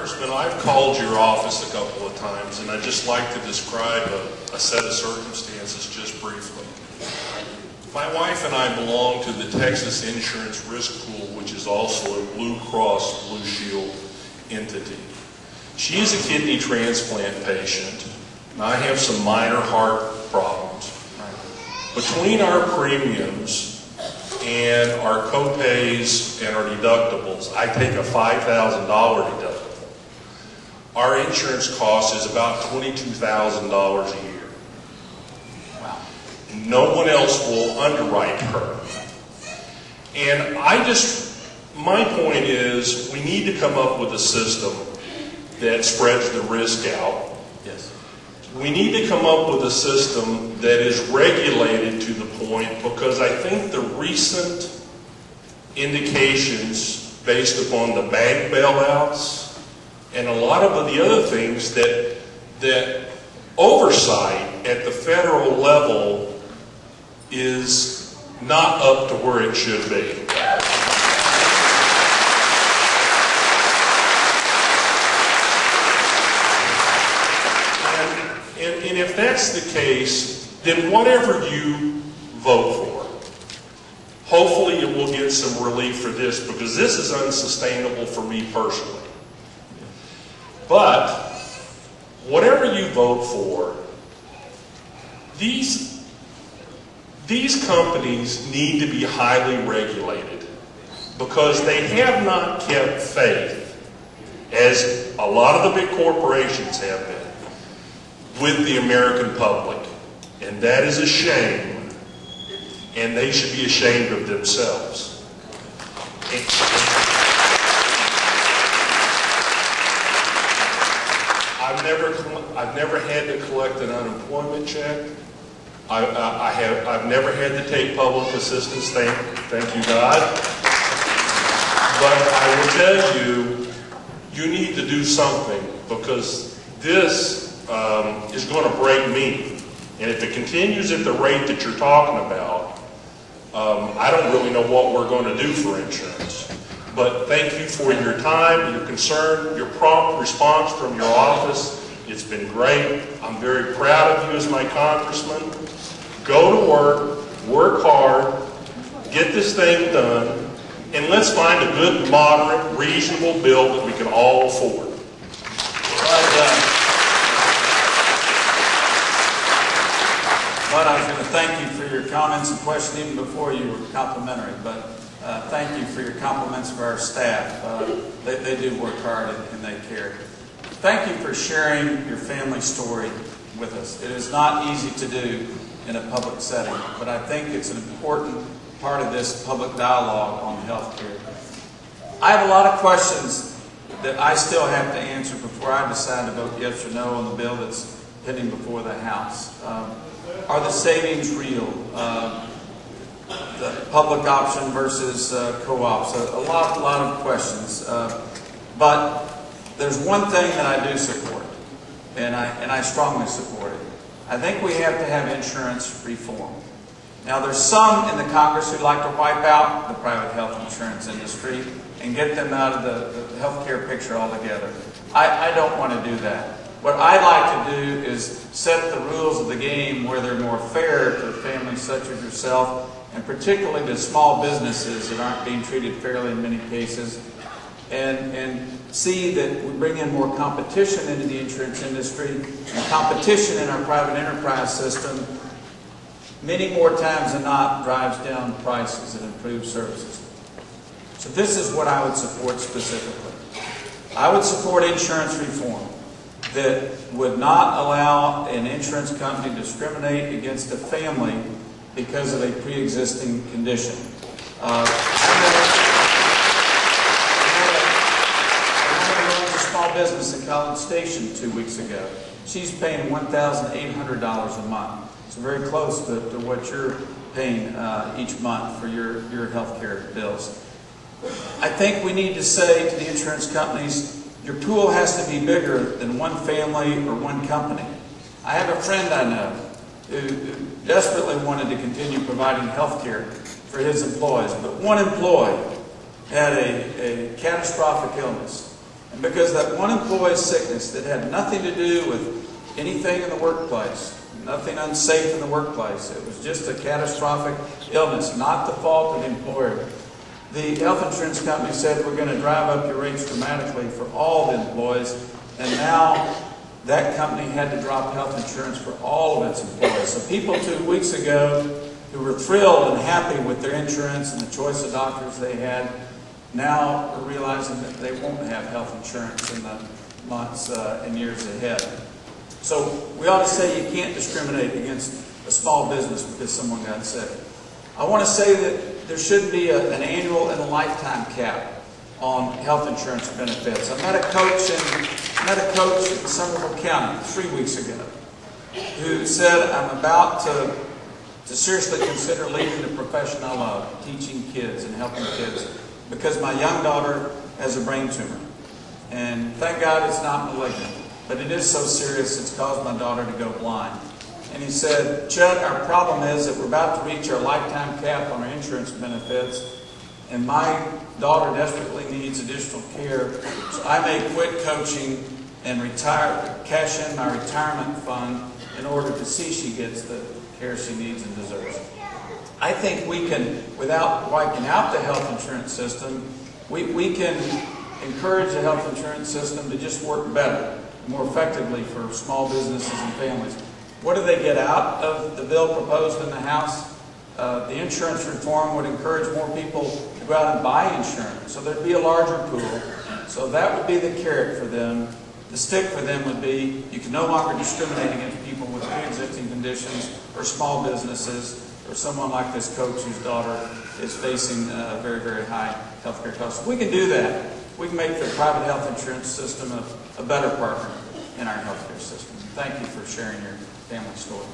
Congressman, I've called your office a couple of times, and I'd just like to describe a set of circumstances just briefly. My wife and I belong to the Texas Insurance Risk Pool, which is also a Blue Cross Blue Shield entity. She is a kidney transplant patient, and I have some minor heart problems. Between our premiums and our co-pays and our deductibles, I take a $5,000 deductible. Our insurance cost is about $22,000 a year. Wow. No one else will underwrite her. And my point is, we need to come up with a system that spreads the risk out. Yes. We need to come up with a system that is regulated to the point, because I think the recent indications based upon the bank bailouts and a lot of the other things that oversight at the federal level is not up to where it should be. And if that's the case, then whatever you vote for, hopefully it will get some relief for this, because this is unsustainable for me personally. But whatever you vote for, these companies need to be highly regulated, because they have not kept faith, as a lot of the big corporations have been, with the American public. And that is a shame, and they should be ashamed of themselves. I've never had to collect an unemployment check. I've never had to take public assistance, thank you God. But I will tell you, you need to do something, because this is going to break me. And if it continues at the rate that you're talking about, I don't really know what we're going to do for insurance. But thank you for your time, your concern, your prompt response from your office. It's been great. I'm very proud of you as my congressman. Go to work hard, get this thing done, and let's find a good, moderate, reasonable bill that we can all afford. Well done. But I was going to thank you for your comments and questions even before you were complimentary. But thank you for your compliments for our staff. They do work hard and they care. Thank you for sharing your family story with us. It is not easy to do in a public setting, but I think it's an important part of this public dialogue on health care. I have a lot of questions that I still have to answer before I decide to vote yes or no on the bill that's pending before the House. Are the savings real? The public option versus co-ops. A lot of questions. But there's one thing that I do support, and I strongly support it. I think we have to have insurance reform. Now, there's some in the Congress who'd like to wipe out the private health insurance industry and get them out of the health care picture altogether. I don't want to do that. What I'd like to do is set the rules of the game where they're more fair to families such as yourself, and particularly to small businesses that aren't being treated fairly in many cases, and see that we bring in more competition into the insurance industry, and competition in our private enterprise system many more times than not drives down prices and improves services. So this is what I would support specifically. I would support insurance reform that would not allow an insurance company to discriminate against a family because of a pre-existing condition. I had a small business in College Station 2 weeks ago. She's paying $1,800 a month. It's very close to what you're paying each month for your health care bills. I think we need to say to the insurance companies, your pool has to be bigger than one family or one company. I have a friend I know who desperately wanted to continue providing health care for his employees, but one employee had a catastrophic illness, And because that one employee's sickness that had nothing to do with anything in the workplace, nothing unsafe in the workplace, it was just a catastrophic illness, not the fault of the employer. The health insurance company said, we're going to drive up your rates dramatically for all the employees, and now that company had to drop health insurance for all of its employees. So people 2 weeks ago who were thrilled and happy with their insurance and the choice of doctors they had, now are realizing that they won't have health insurance in the months and years ahead. So we ought to say you can't discriminate against a small business because someone got sick. I want to say that there should be an annual and a lifetime cap on health insurance benefits. I met a coach in Somerville County 3 weeks ago who said, I'm about to seriously consider leaving the profession I love, teaching kids and helping kids, because my young daughter has a brain tumor. And thank God it's not malignant, but it is so serious it's caused my daughter to go blind. And he said, Chet, our problem is that we're about to reach our lifetime cap on our insurance benefits, and my daughter desperately needs additional care, so I may quit coaching and retire, cash in my retirement fund in order to see she gets the care she needs and deserves. I think we can, without wiping out the health insurance system, we can encourage the health insurance system to just work better, more effectively for small businesses and families. What do they get out of the bill proposed in the House? The insurance reform would encourage more people to go out and buy insurance, so there'd be a larger pool. So that would be the carrot for them. The stick for them would be you can no longer discriminate against people with pre-existing conditions or small businesses or someone like this coach whose daughter is facing very, very high health care costs. If we can do that, we can make the private health insurance system a better partner in our health care system. Thank you for sharing your family story.